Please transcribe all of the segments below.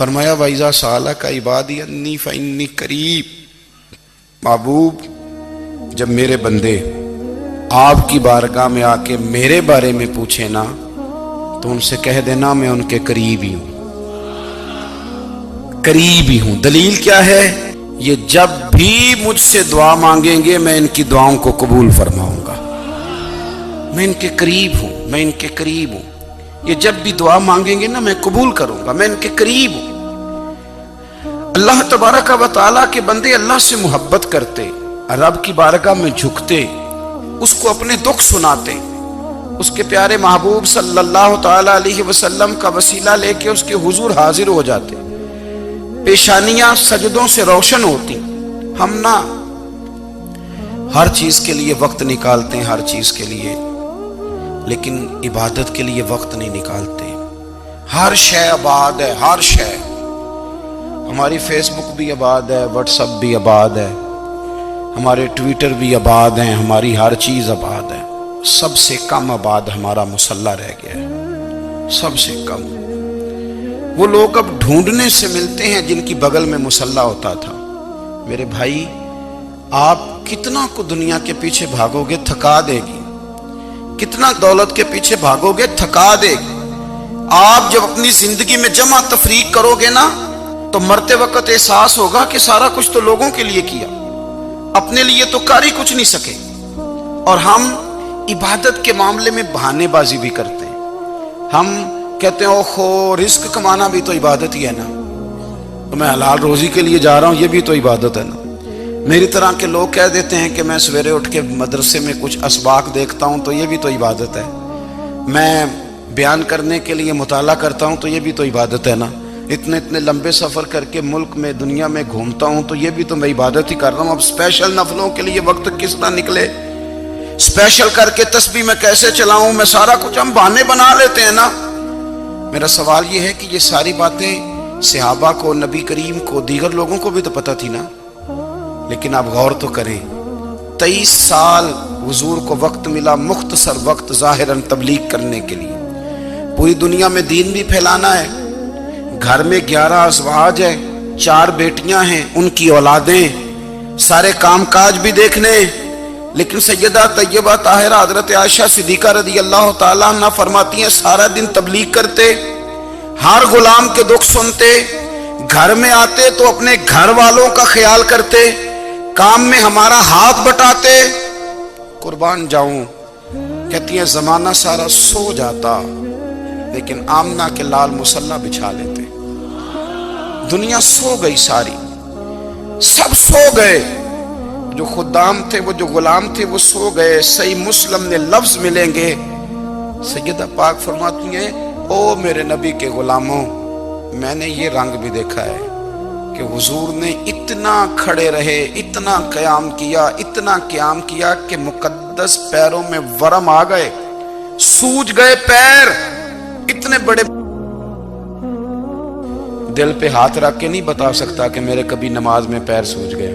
فرمایا وَإِذَا سَأَلَكَ عِبَادِي أَنِّي فَإِنِّي قَرِيب، محبوب جب میرے بندے آپ کی بارگاہ میں آ کے میرے بارے میں پوچھے نا تو ان سے کہہ دینا میں ان کے قریب ہی ہوں، قریب ہی ہوں۔ دلیل کیا ہے؟ یہ جب بھی مجھ سے دعا مانگیں گے میں ان کی دعاؤں کو قبول فرماؤں گا، میں ان کے قریب ہوں، میں ان کے قریب ہوں۔ یہ جب بھی دعا مانگیں گے نا میں قبول کروں گا، میں ان کے قریب ہوں۔ اللہ تبارک و تعالیٰ کے بندے اللہ سے محبت کرتے، رب کی بارگاہ میں جھکتے، اس کو اپنے دکھ سناتے، اس کے پیارے محبوب صلی اللہ تعالیٰ علیہ وسلم کا وسیلہ لے کے اس کے حضور حاضر ہو جاتے، پیشانیاں سجدوں سے روشن ہوتی۔ ہم نہ ہر چیز کے لیے وقت نکالتے ہیں، ہر چیز کے لیے، لیکن عبادت کے لیے وقت نہیں نکالتے۔ ہر شے آباد ہے، ہر شے، ہماری فیس بک بھی آباد ہے، واٹس ایپ بھی آباد ہے، ہمارے ٹویٹر بھی آباد ہیں، ہماری ہر چیز آباد ہے۔ سب سے کم آباد ہمارا مصلی رہ گیا ہے، سب سے کم۔ وہ لوگ اب ڈھونڈنے سے ملتے ہیں جن کی بغل میں مصلی ہوتا تھا۔ میرے بھائی آپ کتنا کو دنیا کے پیچھے بھاگو گے تھکا دے گی، کتنا دولت کے پیچھے بھاگو گے تھکا دے گی۔ آپ جب اپنی زندگی میں جمع تفریق کرو گے نا تو مرتے وقت احساس ہوگا کہ سارا کچھ تو لوگوں کے لیے کیا، اپنے لیے تو کر ہی کچھ نہیں سکے۔ اور ہم عبادت کے معاملے میں بہانے بازی بھی کرتے ہیں۔ ہم کہتے ہیں اوہو رزق کمانا بھی تو عبادت ہی ہے نا، تو میں حلال روزی کے لیے جا رہا ہوں، یہ بھی تو عبادت ہے نا۔ میری طرح کے لوگ کہہ دیتے ہیں کہ میں سویرے اٹھ کے مدرسے میں کچھ اسباق دیکھتا ہوں تو یہ بھی تو عبادت ہے، میں بیان کرنے کے لیے مطالعہ کرتا ہوں تو یہ بھی تو عبادت ہے نا، اتنے لمبے سفر کر کے ملک میں دنیا میں گھومتا ہوں تو یہ بھی تو میں عبادت ہی کر رہا ہوں۔ اب اسپیشل نفلوں کے لیے وقت کس طرح نکلے، اسپیشل کر کے تسبیح میں کیسے چلاؤں، میں سارا کچھ ہم بہانے بنا لیتے ہیں نا۔ میرا سوال یہ ہے کہ یہ ساری باتیں صحابہ کو، نبی کریم کو، دیگر لوگوں کو بھی تو پتہ تھی نا، لیکن آپ غور تو کریں 23 سال حضور کو وقت ملا، مختصر وقت ظاہراً تبلیغ کرنے کے لیے، پوری دنیا میں دین بھی پھیلانا ہے۔ گھر میں 11 ازواج ہے، 4 بیٹیاں ہیں، ان کی اولادیں، سارے کام کاج بھی دیکھنے، لیکن سیدہ طیبہ طاہرہ حضرت عائشہ صدیقہ رضی اللہ تعالیٰ عنہ فرماتی ہیں سارا دن تبلیغ کرتے، ہر غلام کے دکھ سنتے، گھر میں آتے تو اپنے گھر والوں کا خیال کرتے، کام میں ہمارا ہاتھ بٹاتے۔ قربان جاؤں، کہتی ہیں زمانہ سارا سو جاتا لیکن آمنہ کے لال مصلی بچھا لیتے۔ دنیا سو گئی، ساری سب سو گئے، جو خدام تھے، وہ جو غلام تھے وہ سو گئے۔ صحیح مسلم میں لفظ ملیں گے، سیدہ پاک فرماتی ہیں او میرے نبی کے غلاموں، میں نے یہ رنگ بھی دیکھا ہے کہ حضور نے اتنا کھڑے رہے، اتنا قیام کیا، اتنا قیام کیا کہ مقدس پیروں میں ورم آ گئے، سوج گئے پیر، اتنے بڑے۔ دل پہ ہاتھ رکھ کے نہیں بتا سکتا کہ میرے کبھی نماز میں پیر سوج گئے،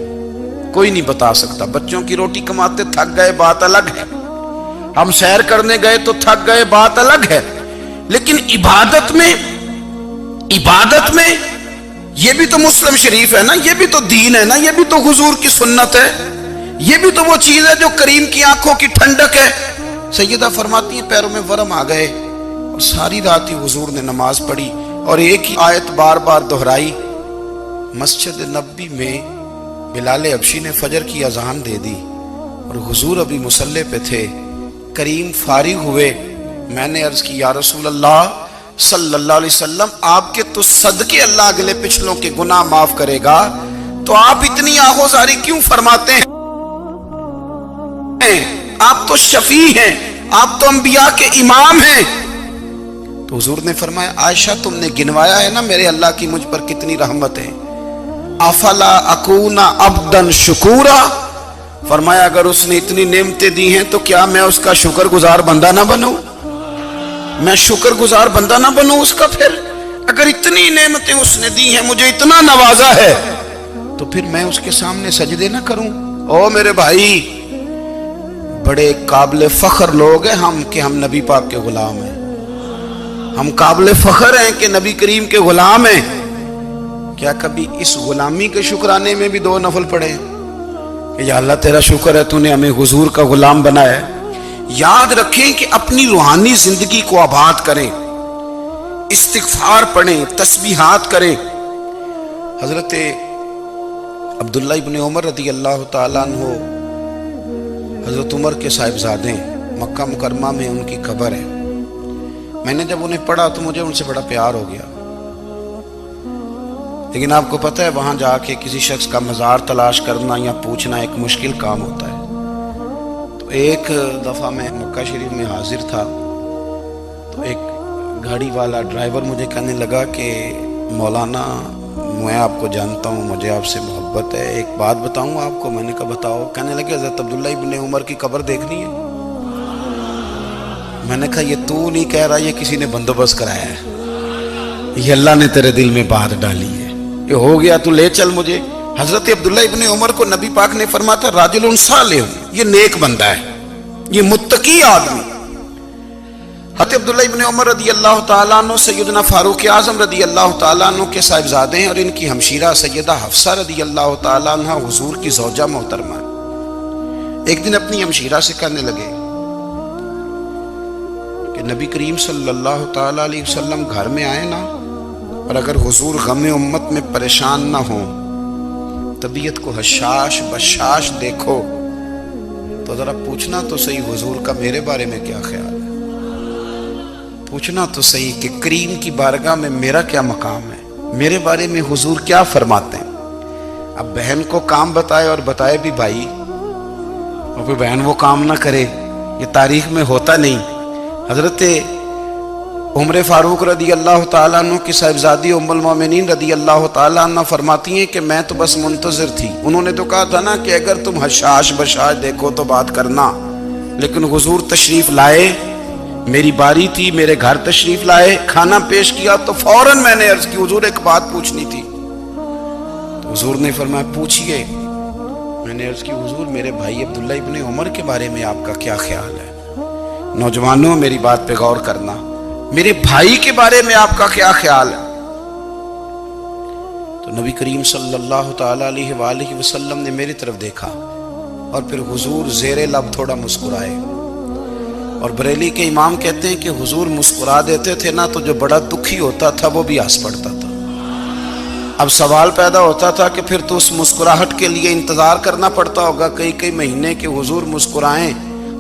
کوئی نہیں بتا سکتا۔ بچوں کی روٹی کماتے تھک گئے بات الگ ہے، ہم سیر کرنے گئے تو تھک گئے بات الگ ہے، لیکن عبادت میں یہ بھی تو مسلم شریف ہے نا، یہ بھی تو دین ہے نا، یہ بھی تو حضور کی سنت ہے، یہ بھی تو وہ چیز ہے جو کریم کی آنکھوں کی ٹھنڈک ہے۔ سیدہ فرماتی ہیں پیروں میں ورم آ گئے، اور ساری رات ہی حضور نے نماز پڑھی اور ایک ہی آیت بار بار دہرائی۔ مسجد نبوی میں بلال حبشی نے فجر کی اذان دے دی اور حضور ابھی مصلی پہ تھے، کریم فارغ ہوئے، میں نے عرض کی یا رسول اللہ صلی اللہ علیہ وسلم آپ کے تو صدقے اللہ اگلے پچھلوں کے گناہ معاف کرے گا، تو آپ اتنی آہوزاری کیوں فرماتے ہیں؟ آپ تو شفیع ہیں، آپ تو انبیاء کے امام ہیں۔ تو حضور نے فرمایا عائشہ تم نے گنوایا ہے نا میرے اللہ کی مجھ پر کتنی رحمت ہے، افلا اکون عبدا شکورا، فرمایا اگر اس نے اتنی نعمتیں دی ہیں تو کیا میں اس کا شکر گزار بندہ نہ بنوں، میں شکر گزار بندہ نہ بنوں اس کا؟ پھر اگر اتنی نعمتیں اس نے دی ہیں، مجھے اتنا نوازا ہے، تو پھر میں اس کے سامنے سجدے نہ کروں؟ او میرے بھائی، بڑے قابل فخر لوگ ہیں ہم کہ ہم نبی پاک کے غلام ہیں، ہم قابل فخر ہیں کہ نبی کریم کے غلام ہیں، کیا کبھی اس غلامی کے شکرانے میں بھی 2 نفل پڑھے کہ یا اللہ تیرا شکر ہے تو نے ہمیں حضور کا غلام بنایا ہے؟ یاد رکھیں کہ اپنی روحانی زندگی کو آباد کریں، استغفار پڑھیں، تسبیحات کریں۔ حضرت عبداللہ ابن عمر رضی اللہ تعالیٰ عنہ حضرت عمر کے صاحبزادے ہیں، مکہ مکرمہ میں ان کی قبر ہے۔ میں نے جب انہیں پڑھا تو مجھے ان سے بڑا پیار ہو گیا، لیکن آپ کو پتہ ہے وہاں جا کے کسی شخص کا مزار تلاش کرنا یا پوچھنا ایک مشکل کام ہوتا ہے۔ تو ایک دفعہ میں مکہ شریف میں حاضر تھا، تو ایک گاڑی والا ڈرائیور مجھے کہنے لگا کہ مولانا میں آپ کو جانتا ہوں، مجھے آپ سے محبت ہے، ایک بات بتاؤں آپ کو؟ میں نے کہا بتاؤ۔ کہنے لگے حضرت عبداللہ ابن عمر کی قبر دیکھنی ہے۔ میں نے کہا یہ تو نہیں کہہ رہا، یہ کسی نے بندوبست کرایا ہے، یہ اللہ نے تیرے دل میں بات ڈالی ہے، یہ ہو گیا، تو لے چل مجھے۔ حضرت عبداللہ ابن عمر کو نبی پاک نے فرمایا تھا راجل صالح، یہ نیک بندہ ہے، یہ متقی آدمی۔ حضرت عبداللہ ابن عمر رضی اللہ تعالیٰ عنہ سیدنا فاروق اعظم رضی اللہ تعالیٰ عنہ کے صاحبزادے ہیں، اور ان کی ہمشیرہ سیدہ حفصہ رضی اللہ تعالیٰ عنہ حضور کی زوجہ محترمہ۔ ایک دن اپنی ہمشیرہ سے کہنے لگے کہ نبی کریم صلی اللہ تعالیٰ علیہ وسلم گھر میں آئے نا، اور اگر حضور غم امت میں پریشان نہ ہوں، طبیعت کو حشاش بشاش دیکھو، تو ذرا پوچھنا تو صحیح حضور کا میرے بارے میں کیا خیال ہے، پوچھنا تو صحیح کہ کریم کی بارگاہ میں میرا کیا مقام ہے، میرے بارے میں حضور کیا فرماتے ہیں۔ اب بہن کو کام بتائے، اور بتائے بھی بھائی، اور پھر بہن وہ کام نہ کرے، یہ تاریخ میں ہوتا نہیں۔ حضرت عمر فاروق رضی اللہ تعالیٰ عنہ کی صاحبزادی ام المومنین رضی اللہ تعالیٰ عنہ فرماتی ہیں کہ میں تو بس منتظر تھی، انہوں نے تو کہا تھا نا کہ اگر تم حشاش بشاش دیکھو تو بات کرنا، لیکن حضور تشریف لائے، میری باری تھی، میرے گھر تشریف لائے، کھانا پیش کیا تو فوراً میں نے عرض کی حضور ایک بات پوچھنی تھی۔ تو حضور نے فرمایا پوچھئے۔ میں نے عرض کی حضور میرے بھائی عبداللہ ابن عمر کے بارے میں آپ کا کیا خیال ہے؟ نوجوانوں میری بات پہ غور کرنا، میرے بھائی کے بارے میں آپ کا کیا خیال ہے؟ تو نبی کریم صلی اللہ تعالیٰ علیہ وآلہ وسلم نے میری طرف دیکھا، اور پھر حضور زیر لب تھوڑا مسکرائے، اور بریلی کے امام کہتے ہیں کہ حضور مسکرا دیتے تھے نا تو جو بڑا دکھی ہوتا تھا وہ بھی ہنس پڑتا تھا۔ اب سوال پیدا ہوتا تھا کہ پھر تو اس مسکراہٹ کے لیے انتظار کرنا پڑتا ہوگا کئی مہینے کہ حضور مسکرائیں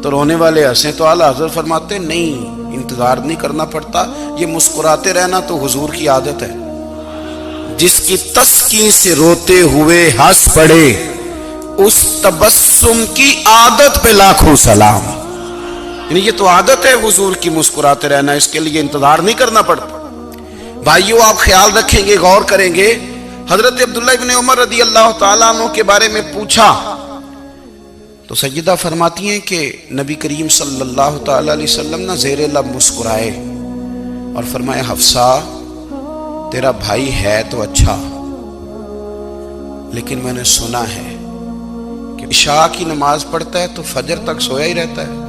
تو رونے والے ہنسیں، تو اعلیٰ حضرت فرماتے نہیں، انتظار نہیں کرنا پڑتا، یہ مسکراتے رہنا تو حضور کی عادت ہے۔ جس کی تسکین سے روتے ہوئے ہنس پڑے، اس تبسم کی عادت پہ لاکھوں سلام۔ یعنی یہ تو عادت ہے حضور کی مسکراتے رہنا، اس کے لیے انتظار نہیں کرنا پڑتا۔ بھائیو آپ خیال رکھیں گے، غور کریں گے، حضرت عبداللہ ابن عمر رضی اللہ تعالیٰ عنہ کے بارے میں پوچھا تو سیدہ فرماتی ہیں کہ نبی کریم صلی اللہ تعالیٰ علیہ وسلم نہ زیر لب مسکرائے اور فرمایا حفصہ تیرا بھائی ہے تو اچھا، لیکن میں نے سنا ہے کہ عشاء کی نماز پڑھتا ہے تو فجر تک سویا ہی رہتا ہے۔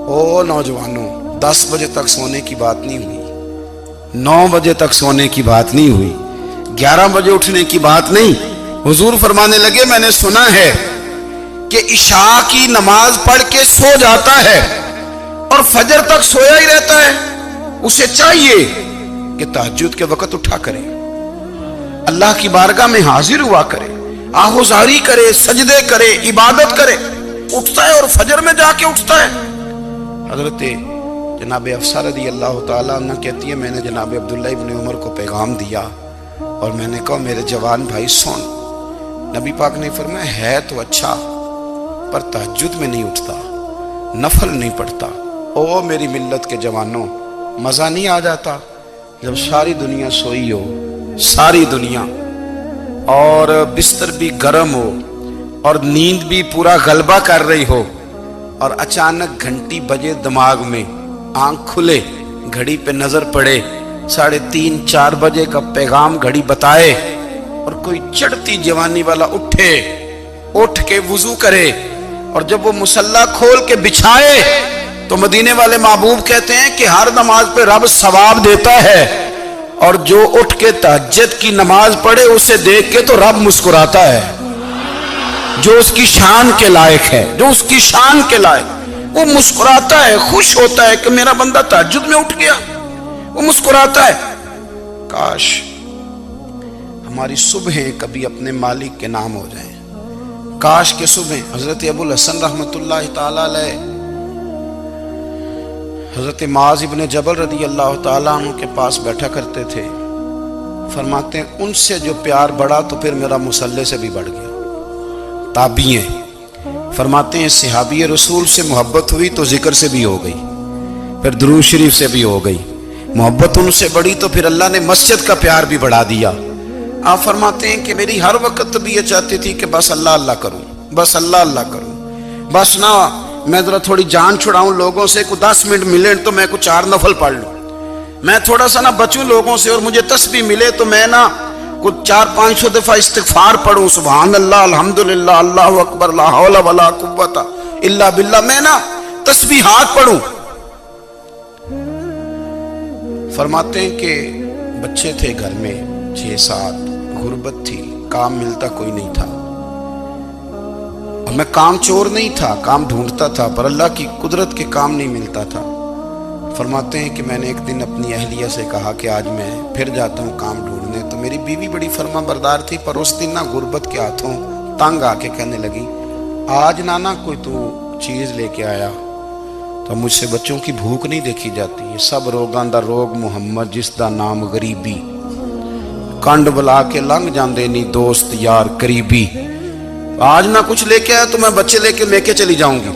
او نوجوانوں، 10 بجے تک سونے کی بات نہیں ہوئی، 9 بجے تک سونے کی بات نہیں ہوئی، 11 بجے اٹھنے کی بات نہیں۔ حضور فرمانے لگے میں نے سنا ہے کہ عشاء کی نماز پڑھ کے سو جاتا ہے اور فجر تک سویا ہی رہتا ہے، اسے چاہیے کہ تہجد کے وقت اٹھا کرے، اللہ کی بارگاہ میں حاضر ہوا کرے، آہوزاری کرے، سجدے کرے، عبادت کرے، اٹھتا ہے اور فجر میں جا کے اٹھتا ہے۔ حضرت جناب حفصہ رضی اللہ تعالیٰ عنہ کہتی ہے میں نے جناب عبداللہ ابن عمر کو پیغام دیا اور میں نے کہا میرے جوان بھائی سن، نبی پاک نے فرمایا ہے تو اچھا پر تہجد میں نہیں اٹھتا، نفل نہیں پڑھتا۔ او میری ملت کے جوانوں، مزہ نہیں آ جاتا جب ساری دنیا سوئی ہو، ساری دنیا، اور بستر بھی گرم ہو اور نیند بھی پورا غلبہ کر رہی ہو، اور اچانک گھنٹی بجے دماغ میں، آنکھ کھلے، گھڑی پہ نظر پڑے، 3:30 4 بجے کا پیغام گھڑی بتائے، اور کوئی چڑھتی جوانی والا اٹھ کے وضو کرے، اور جب وہ مصلی کھول کے بچھائے تو مدینے والے محبوب کہتے ہیں کہ ہر نماز پہ رب ثواب دیتا ہے، اور جو اٹھ کے تہجد کی نماز پڑھے اسے دیکھ کے تو رب مسکراتا ہے، جو اس کی شان کے لائق ہے، جو اس کی شان کے لائق، وہ مسکراتا ہے، خوش ہوتا ہے کہ میرا بندہ تہجد میں اٹھ گیا، وہ مسکراتا ہے۔ کاش ہماری صبحیں کبھی اپنے مالک کے نام ہو جائیں، کاش کے صبح۔ حضرت ابو الحسن رحمت اللہ تعالی علیہ حضرت معاذ ابن جبل رضی اللہ تعالیٰ عنہ کے پاس بیٹھا کرتے تھے، فرماتے ہیں ان سے جو پیار بڑھا تو پھر میرا مصلی سے بھی بڑھ گیا۔ تابعی ہیں، فرماتے ہیں صحابی رسول سے محبت ہوئی تو ذکر سے بھی ہو گئی، پھر درود شریف سے بھی ہو گئی، محبت ان سے بڑھی تو پھر اللہ نے مسجد کا پیار بھی بڑھا دیا۔ آپ فرماتے ہیں کہ میری ہر وقت طبیعت چاہتی تھی کہ بس اللہ اللہ کروں، بس اللہ اللہ کروں، بس نہ میں ذرا تھوڑی جان چھڑاؤں لوگوں سے، کوئی 10 منٹ ملے تو میں کچھ 4 نفل پڑھ لوں، میں تھوڑا سا نہ بچوں لوگوں سے، اور مجھے تسبیح ملے تو میں نہ کچھ 400-500 دفعہ استغفار پڑھوں، سبحان اللہ، الحمدللہ، اللہ اکبر، لا حول ولا قوت الا باللہ، میں نہ تسبیحات پڑھوں۔ فرماتے ہیں کہ بچے تھے گھر میں 6-7، غربت تھی، کام ملتا کوئی نہیں تھا، اور میں کام چور نہیں تھا، کام ڈھونڈتا تھا، پر اللہ کی قدرت کے کام نہیں ملتا تھا۔ فرماتے ہیں کہ میں نے ایک دن اپنی اہلیہ سے کہا کہ آج میں پھر جاتا ہوں کام ڈھونڈنے، تو میری بیوی بڑی فرما بردار تھی، پر اس دن نہ غربت کے ہاتھوں تنگ آ کے کہنے لگی آج نانا کوئی تو چیز لے کے آیا، تو مجھ سے بچوں کی بھوک نہیں دیکھی جاتی، یہ سب روگاں دا روگ محمد جس دا نام غریبی، کنڈ بلا کے لنگ جاندے نہیں دوست یار قریبی، آج نہ کچھ لے کے آیا تو میں بچے لے کے چلی جاؤں گی۔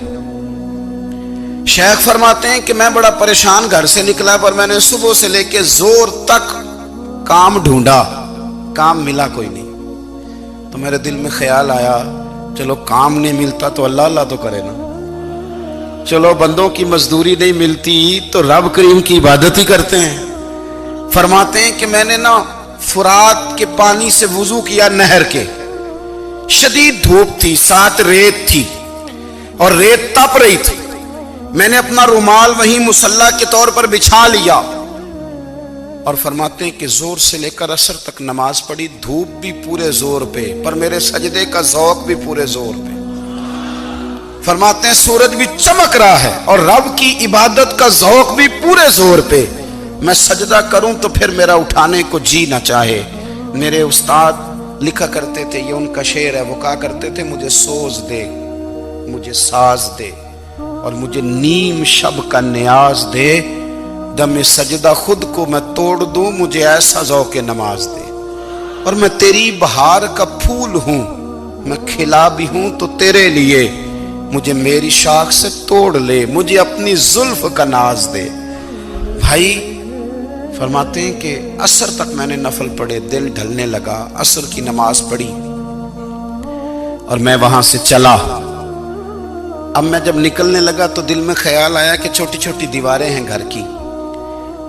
شیخ فرماتے ہیں کہ میں بڑا پریشان گھر سے نکلا، پر میں نے صبح سے لے کے زور تک کام ڈھونڈا، کام ملا کوئی نہیں، تو میرے دل میں خیال آیا چلو کام نہیں ملتا تو اللہ اللہ تو کرے نا، چلو بندوں کی مزدوری نہیں ملتی تو رب کریم کی عبادت ہی کرتے ہیں۔ فرماتے ہیں کہ میں نے نا فرات کے پانی سے وضو کیا، نہر کے، شدید دھوپ تھی، ساتھ ریت تھی اور ریت تپ رہی تھی، میں نے اپنا رومال وہیں مصلی کے طور پر بچھا لیا، اور فرماتے ہیں کہ زور سے لے کر عصر تک نماز پڑھی، دھوپ بھی پورے زور پہ، پر میرے سجدے کا ذوق بھی پورے زور پہ۔ فرماتے ہیں سورج بھی چمک رہا ہے اور رب کی عبادت کا ذوق بھی پورے زور پہ، میں سجدہ کروں تو پھر میرا اٹھانے کو جی نہ چاہے۔ میرے استاد لکھا کرتے تھے، یہ ان کا شعر ہے، وہ کہا کرتے تھے مجھے سوز دے، مجھے ساز دے، اور مجھے نیم شب کا نیاز دے، دم سجدہ خود کو میں توڑ دوں، مجھے ایسا ذوق نماز دے، اور میں تیری بہار کا پھول ہوں، میں کھلا بھی ہوں تو تیرے لیے، مجھے میری شاخ سے توڑ لے، مجھے اپنی زلف کا ناز دے۔ بھائی فرماتے ہیں کہ عصر تک میں نے نفل پڑھے، دل ڈھلنے لگا، عصر کی نماز پڑھی اور میں وہاں سے چلا۔ اب میں جب نکلنے لگا تو دل میں خیال آیا کہ چھوٹی چھوٹی دیواریں ہیں گھر کی،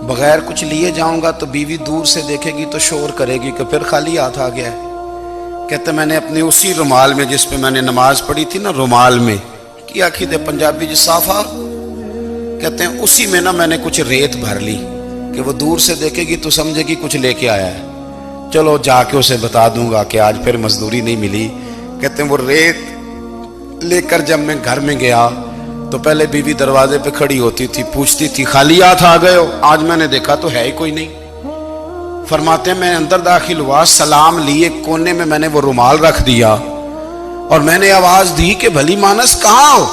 بغیر کچھ لیے جاؤں گا تو بیوی دور سے دیکھے گی تو شور کرے گی کہ پھر خالی ہاتھ آ گیا ہے۔ کہتے میں نے اپنے اسی رومال میں جس پہ میں نے نماز پڑھی تھی نا، رومال میں کیا کھیدے پنجابی جو صافہ کہتے ہیں، اسی میں نا میں نے کچھ ریت بھر لی کہ وہ دور سے دیکھے گی تو سمجھے گی کچھ لے کے آیا ہے، چلو جا کے اسے بتا دوں گا کہ آج پھر مزدوری نہیں ملی۔ کہتے ہیں وہ ریت لے کر جب میں گھر میں گیا تو پہلے بیوی دروازے پہ کھڑی ہوتی تھی، پوچھتی تھی خالی ہاتھ آ گئے ہو؟ آج میں نے دیکھا تو ہے ہی کوئی نہیں۔ فرماتے ہیں میں اندر داخل ہوا، سلام لیے، کونے میں نے وہ رومال رکھ دیا اور میں نے آواز دی کہ بھلی مانس کہاں ہو؟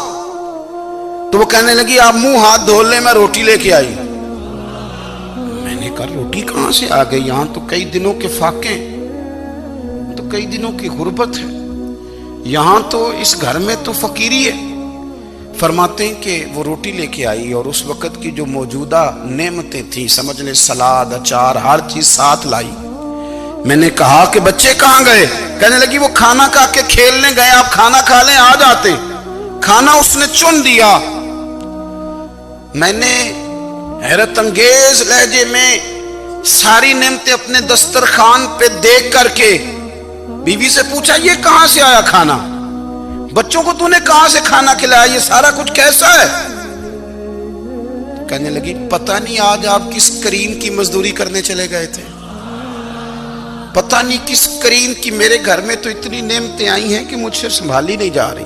تو وہ کہنے لگی آپ منہ ہاتھ دھو لیں، میں روٹی لے کے آئی۔ میں نے کہا روٹی کہاں سے آ گئی؟ یہاں تو کئی دنوں کے فاقے، تو کئی دنوں کی غربت ہے، یہاں تو اس گھر میں تو فقیری ہے۔ فرماتے ہیں کہ وہ روٹی لے کے آئی اور اس وقت کی جو موجودہ نعمتیں تھیں، سمجھ لیں سلاد، اچار، ہر چیز ساتھ لائی۔ میں نے کہا کہ بچے کہاں گئے؟ کہنے لگی وہ کھانا کھا کے کھیلنے گئے، آپ کھانا کھا لیں آ جاتے۔ کھانا اس نے چن دیا۔ میں نے حیرت انگیز لہجے میں ساری نعمتیں اپنے دسترخوان پہ دیکھ کر کے بیوی سے پوچھا یہ کہاں سے آیا کھانا؟ بچوں کو تو نے کہاں سے کھانا کھلایا؟ یہ سارا کچھ کیسا ہے؟ کہنے لگی پتہ نہیں آج آپ کس کریم کی مزدوری کرنے چلے گئے تھے۔ پتہ نہیں کس کریم کی میرے گھر میں تو اتنی نعمتیں آئی ہیں کہ مجھ سے سنبھالی نہیں جا رہی،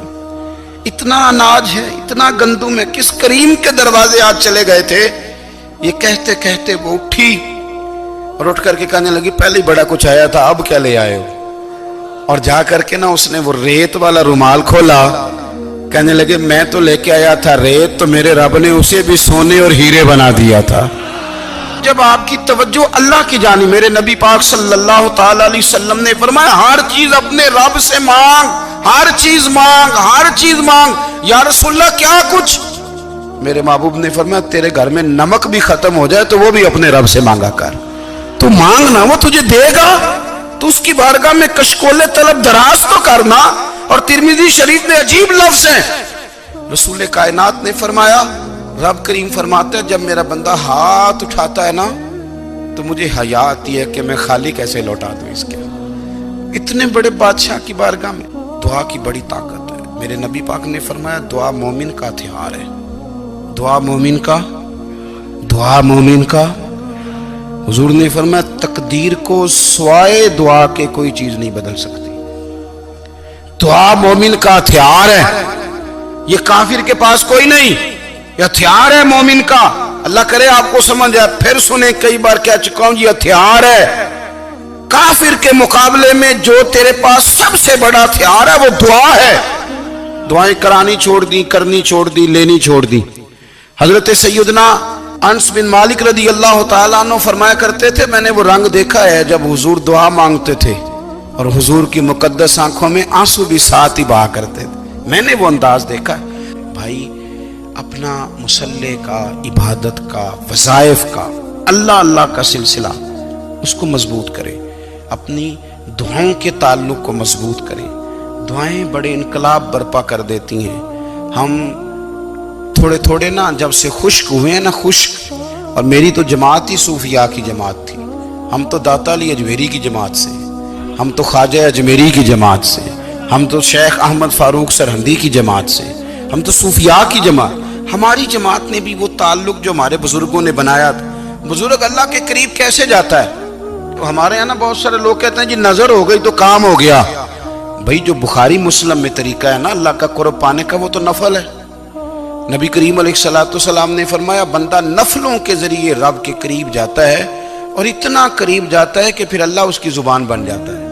اتنا اناج ہے، اتنا گندم ہے، کس کریم کے دروازے آج چلے گئے تھے؟ یہ کہتے کہتے وہ اٹھی اور اٹھ کر کے کہنے لگی پہلے ہی بڑا کچھ آیا تھا، اب کیا لے آئے ہو؟ اور جا کر کے نا اس نے وہ ریت والا رومال کھولا، کہنے لگے میں تو لے کے آیا تھا ریت، تو میرے رب نے اسے بھی سونے اور ہیرے بنا دیا تھا۔ جب آپ کی توجہ اللہ کی جانب، میرے نبی پاک صلی اللہ تعالی علیہ وسلم نے فرمایا ہر چیز اپنے رب سے مانگ، ہر چیز مانگ، ہر چیز مانگ۔ یا رسول اللہ کیا کچھ؟ میرے محبوب نے فرمایا تیرے گھر میں نمک بھی ختم ہو جائے تو وہ بھی اپنے رب سے مانگا کر، تو مانگنا وہ تجھے دے گا، تو اس کی بارگاہ میں کشکول طلب دراز تو کرنا۔ اور ترمذی شریف میں عجیب لفظ ہیں، رسول کائنات نے فرمایا، رب کریم فرماتا ہے جب میرا بندہ ہاتھ اٹھاتا ہے نا تو مجھے حیا آتی ہے کہ میں خالی کیسے لوٹا دوں اس کے۔ اتنے بڑے بادشاہ کی بارگاہ میں دعا کی بڑی طاقت ہے۔ میرے نبی پاک نے فرمایا دعا مومن کا ہتھیار ہے، دعا مومن کا، دعا مومن کا۔ حضور نے فرمایا تقدیر کو سوائے دعا کے کوئی چیز نہیں بدل سکتی۔ دعا مومن کا ہتھیار ہے، یہ کافر کے پاس کوئی نہیں، یہ ہتھیار ہے مومن کا۔ اللہ کرے آپ کو سمجھ آئے، پھر سنیں، کئی بار کہہ چکا ہوں یہ ہتھیار ہے۔ کافر کے مقابلے میں جو تیرے پاس سب سے بڑا ہتھیار ہے وہ دعا ہے۔ دعائیں کرانی چھوڑ دی، کرنی چھوڑ دی، لینی چھوڑ دی۔ حضرت سیدنا انس بن مالک رضی اللہ تعالیٰ عنہ فرمایا کرتے تھے میں نے وہ رنگ دیکھا ہے جب حضور دعا مانگتے تھے اور حضور کی مقدس آنکھوں میں آنسو بھی ساتھ ہی بہا کرتے تھے، میں نے وہ انداز دیکھا ہے۔ بھائی اپنا مصلی کا، عبادت کا، وظائف کا، اللہ اللہ کا سلسلہ اس کو مضبوط کریں، اپنی دعاؤں کے تعلق کو مضبوط کریں۔ دعائیں بڑے انقلاب برپا کر دیتی ہیں۔ ہم تھوڑے تھوڑے نا جب سے خشک ہوئے ہیں نا، خشک، اور میری تو جماعت ہی صوفیاء کی جماعت تھی، ہم تو داتا علی اجمیری کی جماعت سے، ہم تو خواجہ اجمیری کی جماعت سے، ہم تو شیخ احمد فاروق سرہندی کی جماعت سے، ہم تو صوفیاء کی جماعت۔ ہماری جماعت نے بھی وہ تعلق جو ہمارے بزرگوں نے بنایا تھا۔ بزرگ اللہ کے قریب کیسے جاتا ہے؟ تو ہمارے یہاں نا بہت سارے لوگ کہتے ہیں جی نظر ہو گئی تو کام ہو گیا۔ بھائی جو بخاری مسلم میں طریقہ ہے نا اللہ کا قرب پانے کا، وہ تو نفل ہے۔ نبی کریم علیہ السلام نے فرمایا بندہ نفلوں کے ذریعے رب کے قریب جاتا ہے، اور اتنا قریب جاتا ہے کہ پھر اللہ اس کی زبان بن جاتا ہے۔